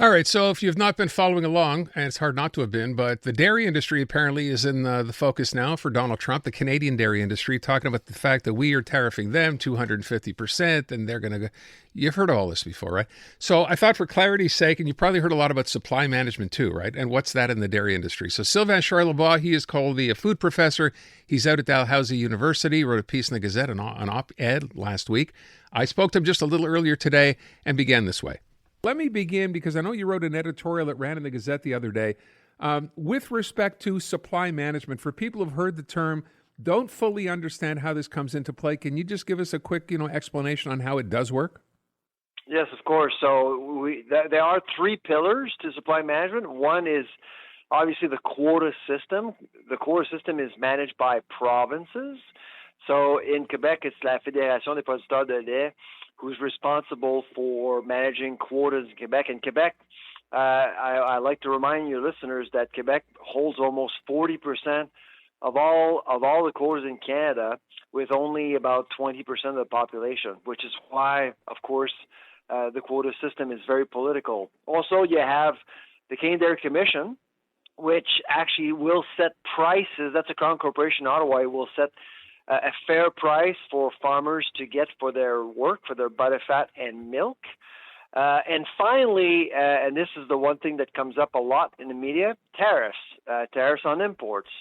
All right, so if you've not been following along, and it's hard not to have been, but the dairy industry apparently is in the focus now for Donald Trump, the Canadian dairy industry, talking about the fact that we are tariffing them 250%, and they're going to go. You've heard all this before, right? So I thought for clarity's sake, and you probably heard a lot about supply management too, right? And what's that in the dairy industry? So Sylvain Charlebois, he is called the food professor. He's out at Dalhousie University, wrote a piece in the Gazette, an op-ed last week. I spoke to him just a little earlier today and began this way. Let me begin, because I know you wrote an editorial that ran in the Gazette the other day, with respect to supply management. For people who've heard the term, don't fully understand how this comes into play. Can you just give us a quick, explanation on how it does work? Yes, of course. So there are three pillars to supply management. One is obviously the quota system. The quota system is managed by provinces. So in Quebec, it's la Fédération des producteurs de lait, who's responsible for managing quotas in Quebec. In Quebec, I like to remind your listeners that Quebec holds almost 40% of all the quotas in Canada, with only about 20% of the population, which is why, of course, the quota system is very political. Also, you have the Canadian Dairy Commission, which actually will set prices. That's a Crown Corporation in Ottawa. It will set a fair price for farmers to get for their work, for their butter, fat, and milk. And finally, and this is the one thing that comes up a lot in the media, tariffs. Tariffs on imports,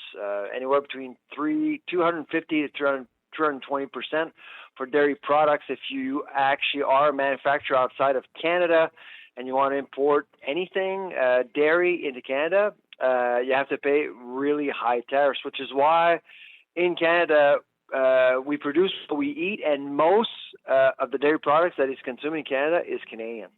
anywhere between 250 to 220% for dairy products. If you actually are a manufacturer outside of Canada and you want to import anything, dairy, into Canada, you have to pay really high tariffs, which is why in Canada, we produce what we eat, and most of the dairy products that is consumed in Canada is Canadian.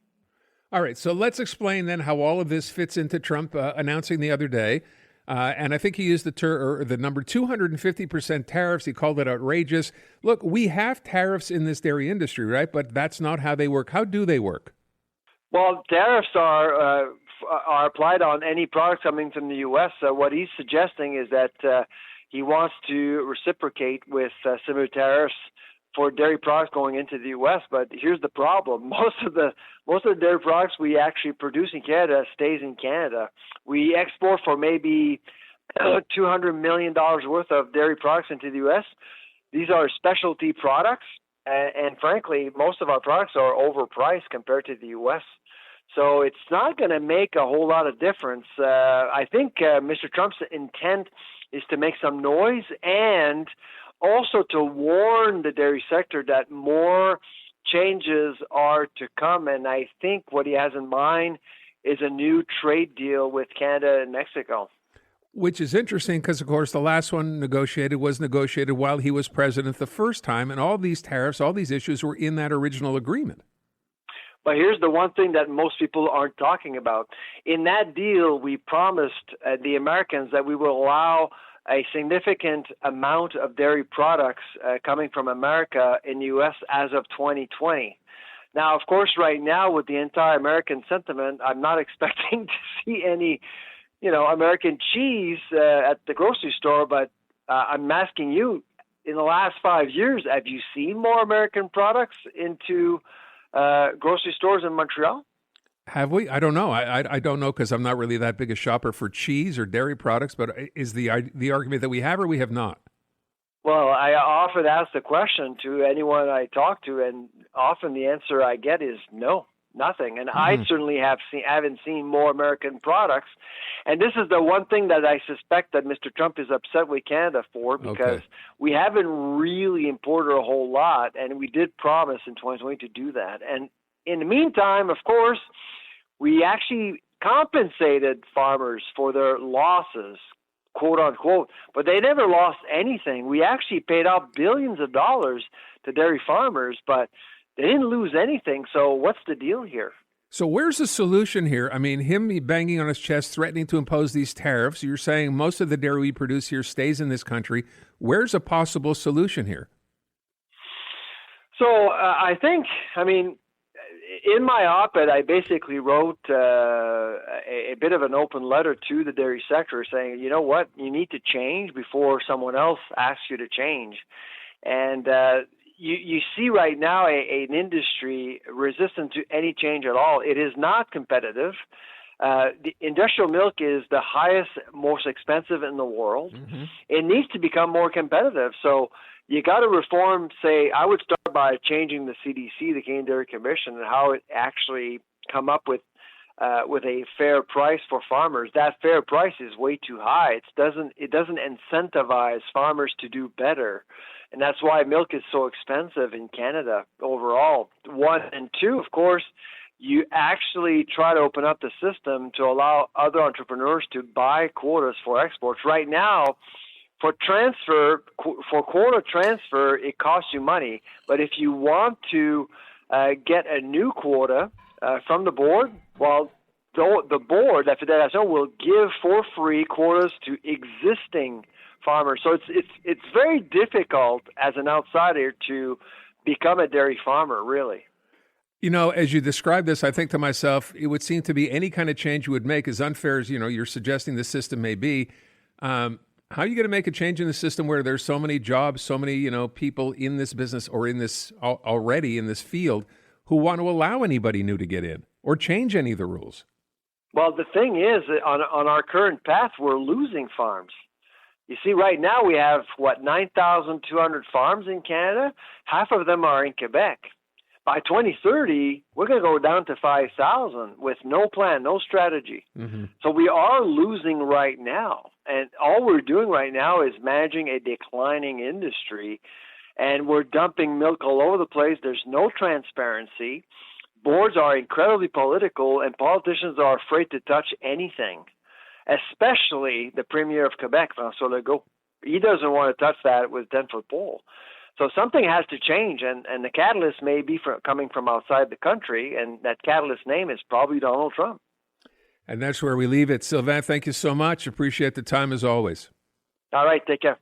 All right, so let's explain then how all of this fits into Trump announcing the other day, and I think he used the number 250% tariffs. He called it outrageous. Look, we have tariffs in this dairy industry, right? But that's not how they work. How do they work? Well, tariffs are applied on any product coming from the U.S. What he's suggesting is that he wants to reciprocate with similar tariffs for dairy products going into the U.S. But here's the problem: most of the dairy products we actually produce in Canada stays in Canada. We export for maybe $200 million worth of dairy products into the U.S. These are specialty products, and frankly, most of our products are overpriced compared to the U.S. So it's not going to make a whole lot of difference. I think Mr. Trump's intent is to make some noise and also to warn the dairy sector that more changes are to come. And I think what he has in mind is a new trade deal with Canada and Mexico. Which is interesting because, of course, the last one was negotiated while he was president the first time, and all these tariffs, all these issues were in that original agreement. But here's the one thing that most people aren't talking about. In that deal, we promised the Americans that we will allow a significant amount of dairy products coming from America in the U.S. as of 2020. Now, of course, right now with the anti-American sentiment, I'm not expecting to see any, American cheese at the grocery store, but I'm asking you, in the last 5 years, have you seen more American products into grocery stores in Montreal? Have we? I don't know. I don't know because I'm not really that big a shopper for cheese or dairy products, but is the argument that we have or we have not? Well, I often ask the question to anyone I talk to, and often the answer I get is no, nothing. And I certainly haven't seen more American products. And this is the one thing that I suspect that Mr. Trump is upset with Canada for, because we haven't really imported a whole lot, and we did promise in 2020 to do that. And in the meantime, of course, we actually compensated farmers for their losses, quote unquote, but they never lost anything. We actually paid out billions of dollars to dairy farmers, but they didn't lose anything. So what's the deal here? So where's the solution here? I mean, him banging on his chest, threatening to impose these tariffs. You're saying most of the dairy we produce here stays in this country. Where's a possible solution here? So in my op-ed, I basically wrote a bit of an open letter to the dairy sector saying, you know what, you need to change before someone else asks you to change. And, you see right now an industry resistant to any change at all. It is not competitive. The industrial milk is the highest, most expensive in the world. Mm-hmm. It needs to become more competitive. So you got to reform. Say, I would start by changing the CDC, the Canadian Dairy Commission, and how it actually come up with a fair price for farmers. That fair price is way too high. It doesn't incentivize farmers to do better. And that's why milk is so expensive in Canada overall. One, and two, of course, you actually try to open up the system to allow other entrepreneurs to buy quotas for exports. Right now, for quota transfer, it costs you money. But if you want to get a new quota from the board, well, the board, la Fédération, will give for free quotas to existing farmers. So it's very difficult as an outsider to become a dairy farmer, really. You know, as you describe this, I think to myself, it would seem to be any kind of change you would make, as unfair as, you're suggesting the system may be. How are you going to make a change in the system where there's so many jobs, so many, people in this business or in this already in this field who want to allow anybody new to get in or change any of the rules? Well, the thing is, on our current path, we're losing farms. You see, right now we have, 9,200 farms in Canada. Half of them are in Quebec. By 2030, we're going to go down to 5,000 with no plan, no strategy. Mm-hmm. So we are losing right now. And all we're doing right now is managing a declining industry. And we're dumping milk all over the place. There's no transparency. Boards are incredibly political, and politicians are afraid to touch anything, especially the Premier of Quebec, François Legault. He doesn't want to touch that with 10-foot pole. So something has to change, and the catalyst may be coming from outside the country, and that catalyst name is probably Donald Trump. And that's where we leave it. Sylvain, thank you so much. Appreciate the time as always. All right, take care.